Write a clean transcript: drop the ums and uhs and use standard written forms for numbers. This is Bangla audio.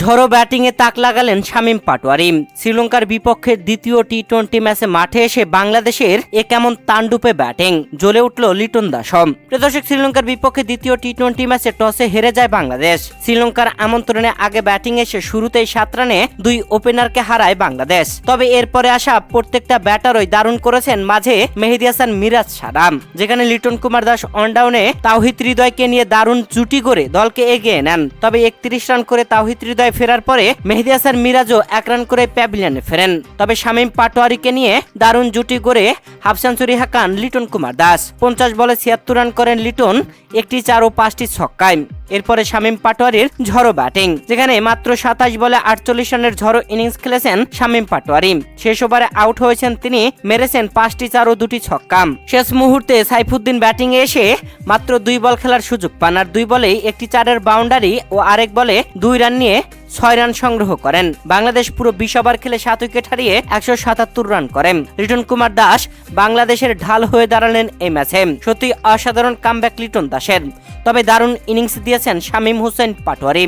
ঝড়ো ব্যাটিংয়ে তাক লাগালেন শামীম পাটোয়ারি। শ্রীলঙ্কার বিপক্ষে দ্বিতীয় টি-20 ম্যাচে মাঠে এসে বাংলাদেশের কেমন তাণ্ডবে ব্যাটিং, জ্বলে উঠল লিটন দাসম। প্রদর্শক, শ্রীলঙ্কার বিপক্ষে দ্বিতীয় টি-20 ম্যাচে টসে হেরে যায় বাংলাদেশ। শ্রীলঙ্কার আমন্ত্রণে আগে ব্যাটিং এসে শুরুতেই 7 রানে 2 ওপেনারকে হারায় বাংলাদেশ। তবে এরপরে আসা প্রত্যেকটা ব্যাটারই দারুণ করেছেন, মাঝে মেহেদী হাসান মিরাজ ছাড়া। যেখানে লিটন কুমার দাস অনডাউনে তাওহিদ হৃদয়কে নিয়ে দারুণ জুটি করে দলকে এগিয়ে নেন। তবে 31 রান করে তাওহিদ হৃদয় ফেরার পরে মেহেদী হাসান মিরাজও 1 রান করে প্যাভিলিয়নে ফেরেন। তবে শামীম পাটোয়ারিকে নিয়ে দারুণ জুটি করে হাফ সেঞ্চুরি হাঁকান লিটন কুমার দাস। 50 বলে 76 রান করেন লিটন, 1টি 4 ও 5টি ছক্কায়। এরপরে শামীম পাটোয়ারির ঝড়ো ব্যাটিং, যেখানে মাত্র 27 বলে 48 রানের ঝড়ো ইনিংস খেলেছেন শামীম পাটোয়ারি। শেষ ওভারে আউট হয়েছেন তিনি, মেরেছেন 5টি 4 ও 2টি ছক্কা। শেষ মুহূর্তে সাইফুদ্দিন ব্যাটিং এ এসে মাত্র 2 বল খেলার সুযোগ পান, আর 2 বলেই একটি 4-এর বাউন্ডারি ও আরেক বলে 2 রান নিয়ে 6 রান সংগ্রহ করেন। বাংলাদেশ পুরো 20 ওভার খেলে 7 উইকেট হারিয়ে 177 রান করেন। লিটন কুমার দাস বাংলাদেশের ঢাল হয়ে দাঁড়ালেন এই ম্যাচে। সত্যি অসাধারণ কামব্যাক লিটন দাসের। তবে দারুণ ইনিংস দিয়েছেন শামীম হোসেন পাটোয়ারি।